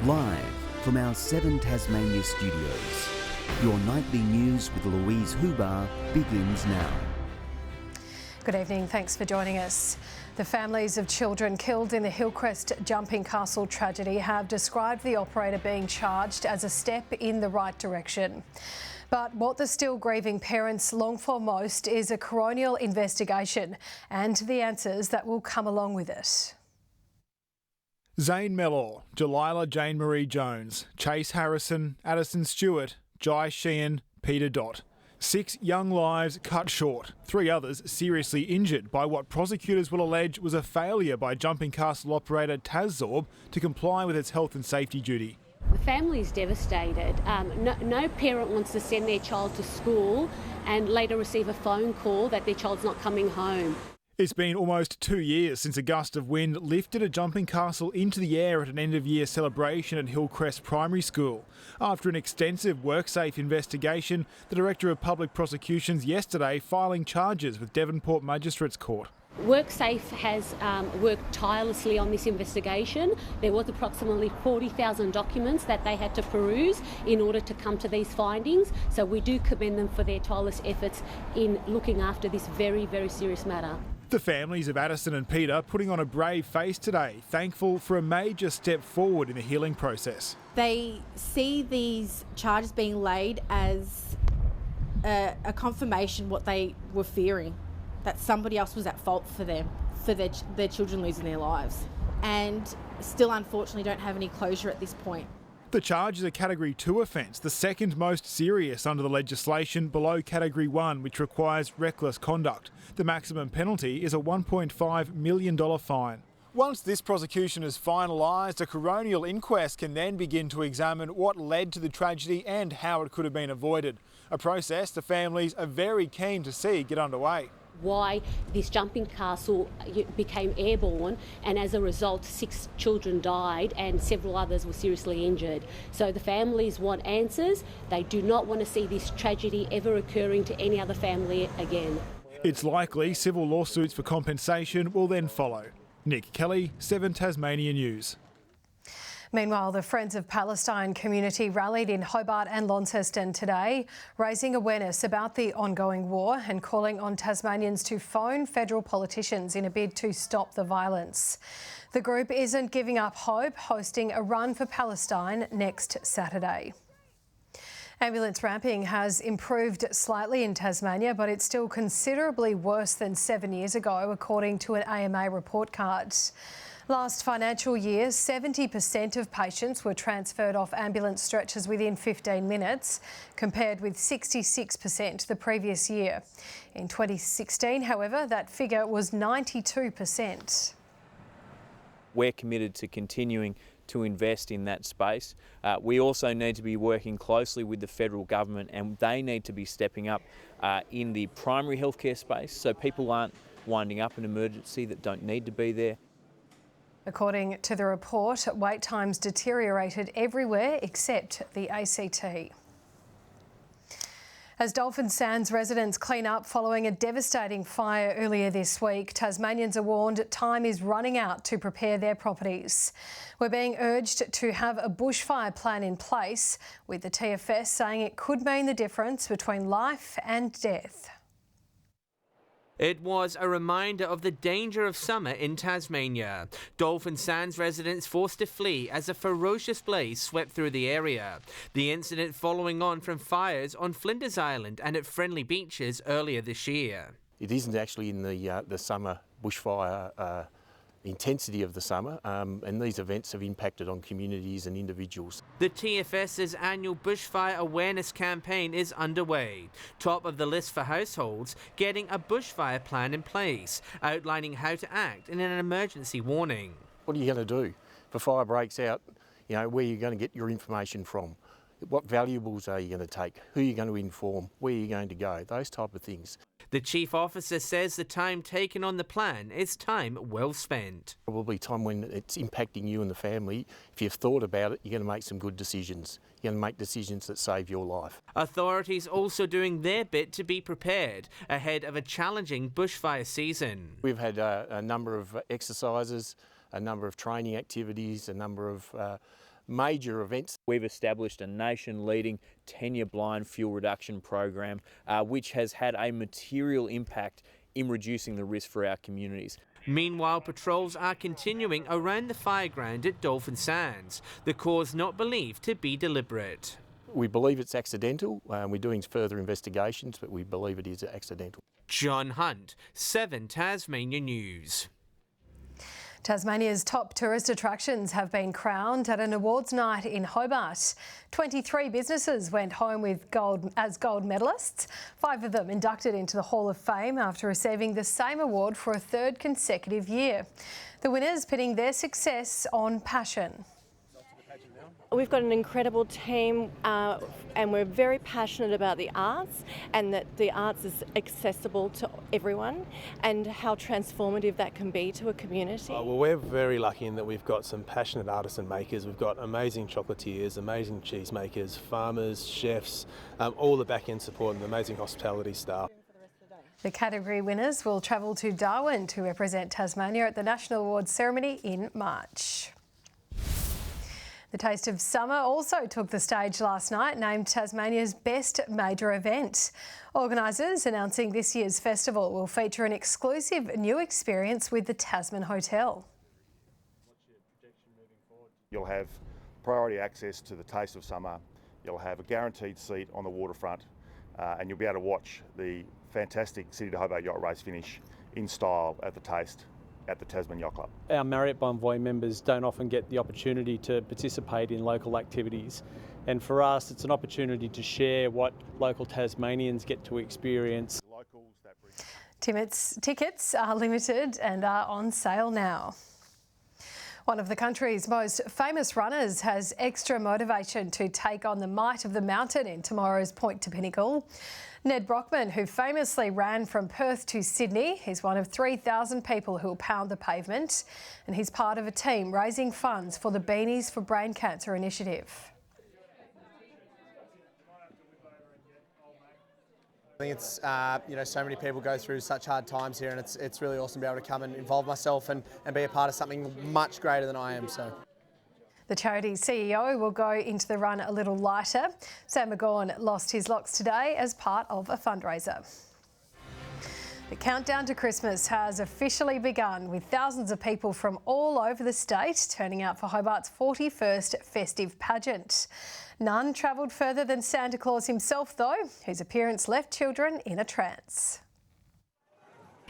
Live from our 7 Tasmania studios, your nightly news with Louise Huber begins now. Good evening, thanks for joining us. The families of children killed in the Hillcrest jumping castle tragedy have described the operator being charged as a step in the right direction. But what the still grieving parents long for most is a coronial investigation and the answers that will come along with it. Zane Mellor, Jalila Jane Marie Jones, Chase Harrison, Addison Stewart, Jai Sheehan, Peter Dott. 6 young lives cut short, 3 others seriously injured by what prosecutors will allege was a failure by jumping castle operator Taszorb to comply with its health and safety duty. The family is devastated. No parent wants to send their child to school and later receive a phone call that their child's not coming home. It's been almost 2 years since a gust of wind lifted a jumping castle into the air at an end-of-year celebration at Hillcrest Primary School. After an extensive WorkSafe investigation, the Director of Public Prosecutions yesterday filing charges with Devonport Magistrates Court. WorkSafe has worked tirelessly on this investigation. There was approximately 40,000 documents that they had to peruse in order to come to these findings. So we do commend them for their tireless efforts in looking after this very, very serious matter. The families of Addison and Peter putting on a brave face today, thankful for a major step forward in the healing process. They see these charges being laid as a confirmation what they were fearing, that somebody else was at fault for them, for their children losing their lives, and still unfortunately don't have any closure at this point. The charge is a Category 2 offence, the second most serious under the legislation below Category 1, which requires reckless conduct. The maximum penalty is a $1.5 million fine. Once this prosecution is finalised, a coronial inquest can then begin to examine what led to the tragedy and how it could have been avoided. A process the families are very keen to see get underway. Why this jumping castle became airborne, and as a result 6 children died and several others were seriously injured. So the families want answers. They do not want to see this tragedy ever occurring to any other family again. It's likely civil lawsuits for compensation will then follow. Nick Kelly, 7 Tasmania News. Meanwhile, the Friends of Palestine community rallied in Hobart and Launceston today, raising awareness about the ongoing war and calling on Tasmanians to phone federal politicians in a bid to stop the violence. The group isn't giving up hope, hosting a run for Palestine next Saturday. Ambulance ramping has improved slightly in Tasmania, but it's still considerably worse than 7 years ago, according to an AMA report card. Last financial year, 70% of patients were transferred off ambulance stretchers within 15 minutes, compared with 66% the previous year. In 2016, however, that figure was 92%. We're committed to continuing to invest in that space. We also need to be working closely with the federal government, and they need to be stepping up in the primary healthcare space so people aren't winding up in emergency that don't need to be there. According to the report, wait times deteriorated everywhere except the ACT. As Dolphin Sands residents clean up following a devastating fire earlier this week, Tasmanians are warned time is running out to prepare their properties. We're being urged to have a bushfire plan in place, with the TFS saying it could mean the difference between life and death. It was a reminder of the danger of summer in Tasmania. Dolphin Sands residents forced to flee as a ferocious blaze swept through the area. The incident following on from fires on Flinders Island and at Friendly Beaches earlier this year. It isn't actually in the summer bushfire intensity of the summer, and these events have impacted on communities and individuals. The TFS's annual bushfire awareness campaign is underway. Top of the list for households, getting a bushfire plan in place, outlining how to act in an emergency warning. What are you going to do if a fire breaks out? You know, where are you going to get your information from? What valuables are you going to take? Who are you going to inform? Where are you going to go? Those type of things. The Chief Officer says the time taken on the plan is time well spent. Probably time when it's impacting you and the family. If you've thought about it, you're going to make some good decisions. You're going to make decisions that save your life. Authorities also doing their bit to be prepared ahead of a challenging bushfire season. We've had a number of exercises, a number of training activities, a number of major events. We've established a nation-leading 10-year blind fuel reduction program, which has had a material impact in reducing the risk for our communities. Meanwhile, patrols are continuing around the fire ground at Dolphin Sands, the cause not believed to be deliberate. We believe it's accidental. We're doing further investigations, but we believe it is accidental. John Hunt, 7 Tasmania News. Tasmania's top tourist attractions have been crowned at an awards night in Hobart. 23 businesses went home with gold medalists, 5 of them inducted into the Hall of Fame after receiving the same award for a 3rd consecutive year. The winners pitting their success on passion. We've got an incredible team and we're very passionate about the arts and that the arts is accessible to everyone and how transformative that can be to a community. Well, we're very lucky in that we've got some passionate artists and makers. We've got amazing chocolatiers, amazing cheesemakers, farmers, chefs, all the back-end support and amazing hospitality staff. The category winners will travel to Darwin to represent Tasmania at the National Awards ceremony in March. The Taste of Summer also took the stage last night, named Tasmania's best major event. Organisers announcing this year's festival will feature an exclusive new experience with the Tasman Hotel. You'll have priority access to the Taste of Summer, you'll have a guaranteed seat on the waterfront, and you'll be able to watch the fantastic City to Hobart yacht race finish in style at the Taste at the Tasman Yacht Club. Our Marriott Bonvoy members don't often get the opportunity to participate in local activities, and for us it's an opportunity to share what local Tasmanians get to experience. Tickets are limited and are on sale now. One of the country's most famous runners has extra motivation to take on the might of the mountain in tomorrow's Point to Pinnacle. Ned Brockman, who famously ran from Perth to Sydney, is one of 3,000 people who will pound the pavement, and he's part of a team raising funds for the Beanies for Brain Cancer initiative. I think it's, so many people go through such hard times here, and it's really awesome to be able to come and involve myself and be a part of something much greater than I am. So. The charity's CEO will go into the run a little lighter. Sam McGaughan lost his locks today as part of a fundraiser. The countdown to Christmas has officially begun, with thousands of people from all over the state turning out for Hobart's 41st festive pageant. None travelled further than Santa Claus himself, though, whose appearance left children in a trance.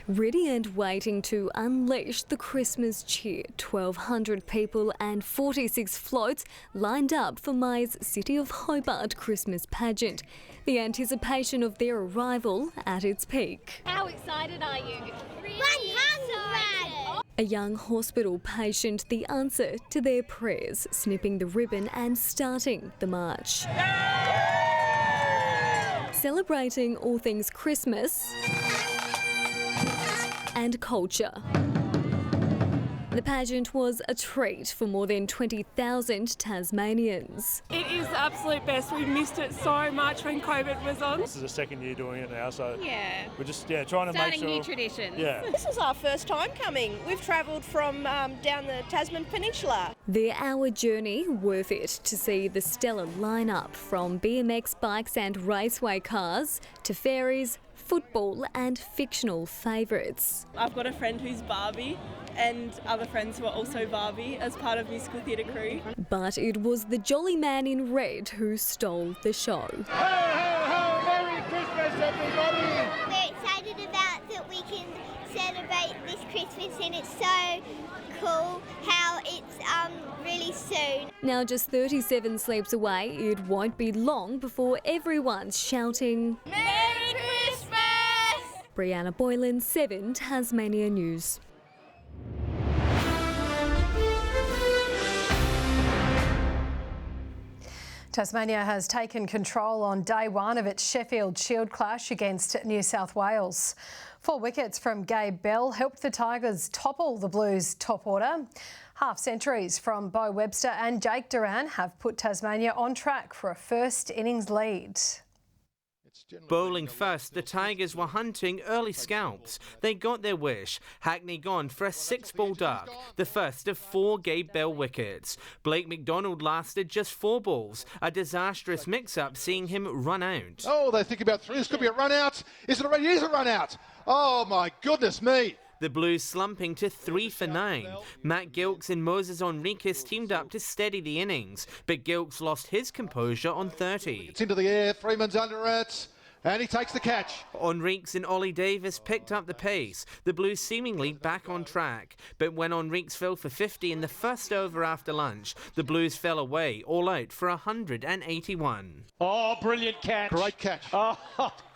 Ready and waiting to unleash the Christmas cheer, 1,200 people and 46 floats lined up for May's City of Hobart Christmas pageant. The anticipation of their arrival at its peak. How excited are you? Really 100! A young hospital patient, the answer to their prayers, snipping the ribbon and starting the march. Celebrating all things Christmas and culture. The pageant was a treat for more than 20,000 Tasmanians. It is the absolute best. We missed it so much when COVID was on. This is the 2nd year doing it now, so we're just trying to starting make sure. new traditions. Yeah. This is our first time coming. We've travelled from down the Tasman Peninsula. Their hour journey worth it to see the stellar lineup from BMX bikes and raceway cars to ferries, football and fictional favourites. I've got a friend who's Barbie and other friends who are also Barbie as part of musical theatre crew. But it was the jolly man in red who stole the show. Ho, ho, ho! Merry Christmas, everybody! We're excited about that we can celebrate this Christmas, and it's so cool how it's really soon. Now just 37 sleeps away, it won't be long before everyone's shouting Merry Christmas! Brianna Boylan, 7 Tasmania News. Tasmania has taken control on day one of its Sheffield Shield clash against New South Wales. 4 wickets from Gabe Bell helped the Tigers topple the Blues' top order. Half centuries from Beau Webster and Jake Duran have put Tasmania on track for a first innings lead. Bowling first, the Tigers were hunting early scalps. They got their wish. Hackney gone for a 6-ball duck, the first of 4 Gabe Bell wickets. Blake McDonald lasted just 4 balls, a disastrous mix-up seeing him run out. Oh, they think about 3. This could be a run out. Is it already? It is a run out. Oh, my goodness me. The Blues slumping to 3 for 9. Matt Gilkes and Moses Enriquez teamed up to steady the innings, but Gilkes lost his composure on 30. It's into the air, Freeman's under it, and he takes the catch. Enriquez and Ollie Davis picked up the pace, the Blues seemingly back on track. But when Enriquez fell for 50 in the first over after lunch, the Blues fell away, all out for 181. Oh, brilliant catch. Great catch. Oh,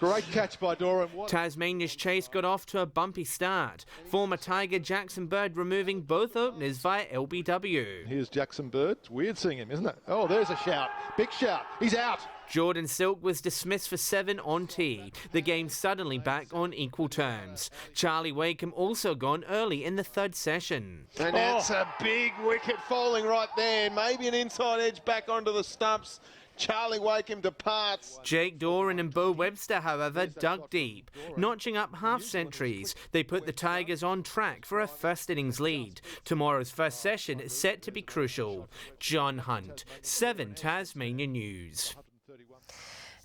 great catch by Doran. Tasmania's chase got off to a bumpy start. Former Tiger Jackson Bird removing both openers via LBW. Here's Jackson Bird. It's weird seeing him, isn't it? Oh, there's a shout. Big shout. He's out. Jordan Silk was dismissed for 7 on tee. The game suddenly back on equal terms. Charlie Wakeham also gone early in the 3rd session. And that's a big wicket falling right there. Maybe an inside edge back onto the stumps. Charlie Wakeham departs. Jake Doran and Bo Webster, however, dug deep, notching up half centuries. They put the Tigers on track for a first innings lead. Tomorrow's first session is set to be crucial. John Hunt, 7 Tasmania News.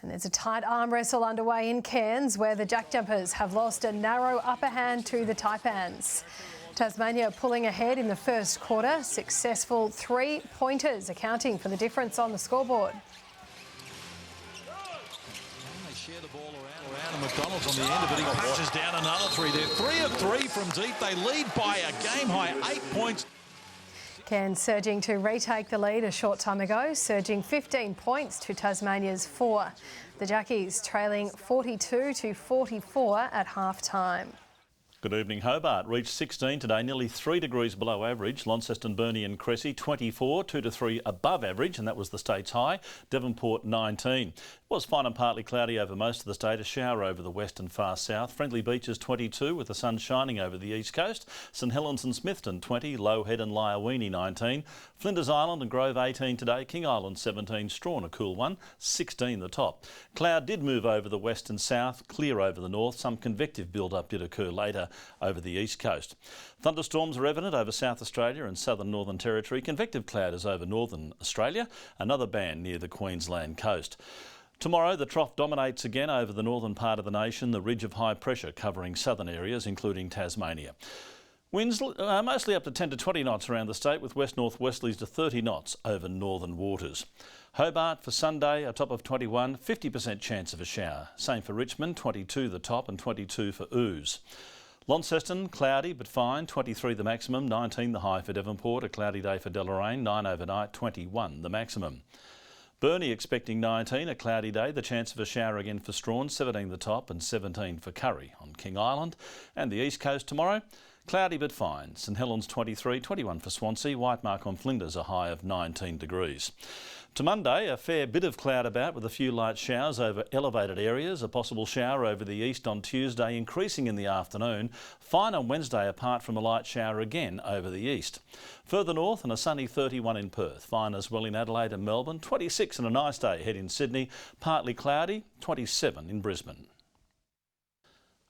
And there's a tight arm wrestle underway in Cairns where the Jack Jumpers have lost a narrow upper hand to the Taipans. Tasmania pulling ahead in the first quarter, successful 3-pointers accounting for the difference on the scoreboard. They share the ball around and McDonald's on the end of it. He punches down another 3 there. 3 of 3 from deep. They lead by a game-high 8 points. Cairns surging to retake the lead a short time ago, surging 15 points to Tasmania's 4. The Jackies trailing 42-44 at half-time. Good evening. Hobart reached 16 today, nearly 3 degrees below average. Launceston, Burnie and Cressy 24, 2 to 3 above average, and that was the state's high. Devonport 19. It was fine and partly cloudy over most of the state, a shower over the west and far south. Friendly Beaches 22 with the sun shining over the east coast. St Helens and Smithton 20, Low Head and Lyowini 19. Flinders Island and Grove 18 today, King Island 17, Strawn a cool one, 16 the top. Cloud did move over the west and south, clear over the north. Some convective build-up did occur later over the east coast. Thunderstorms are evident over South Australia and southern Northern Territory. Convective cloud is over northern Australia, another band near the Queensland coast. Tomorrow, the trough dominates again over the northern part of the nation, the ridge of high pressure covering southern areas, including Tasmania. Winds mostly up to 10 to 20 knots around the state, with west-northwesterlies to 30 knots over northern waters. Hobart for Sunday, a top of 21, 50% chance of a shower. Same for Richmond, 22 the top and 22 for ooze. Launceston, cloudy but fine, 23 the maximum, 19 the high for Devonport. A cloudy day for Deloraine, 9 overnight, 21 the maximum. Burnie expecting 19, a cloudy day, the chance of a shower again for Strawn, 17 the top and 17 for Curry on King Island. And the east coast tomorrow, cloudy but fine. St Helens 23, 21 for Swansea. White Mark on Flinders, a high of 19 degrees. To Monday, a fair bit of cloud about with a few light showers over elevated areas. A possible shower over the east on Tuesday, increasing in the afternoon. Fine on Wednesday, apart from a light shower again over the east. Further north, and a sunny 31 in Perth. Fine as well in Adelaide and Melbourne. 26 and a nice day ahead in Sydney. Partly cloudy, 27 in Brisbane.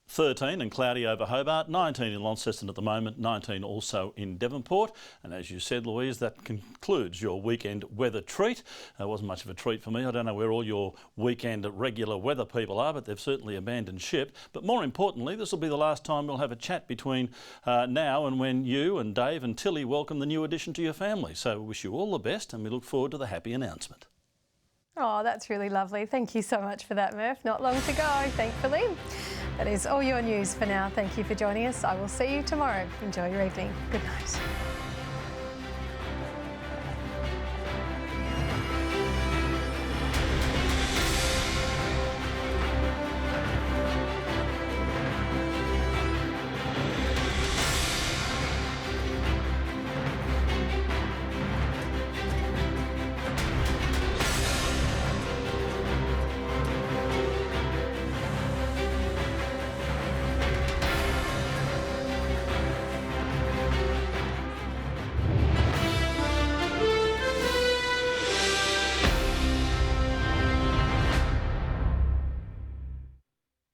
13 and cloudy over Hobart, 19 in Launceston at the moment, 19 also in Devonport. And as you said, Louise, that concludes your weekend weather treat. It wasn't much of a treat for me. I don't know where all your weekend regular weather people are, but they've certainly abandoned ship. But more importantly, this will be the last time we'll have a chat between now and when you and Dave and Tilly welcome the new addition to your family. So we wish you all the best and we look forward to the happy announcement. Oh, that's really lovely. Thank you so much for that, Murph. Not long to go, thankfully. That is all your news for now. Thank you for joining us. I will see you tomorrow. Enjoy your evening. Good night.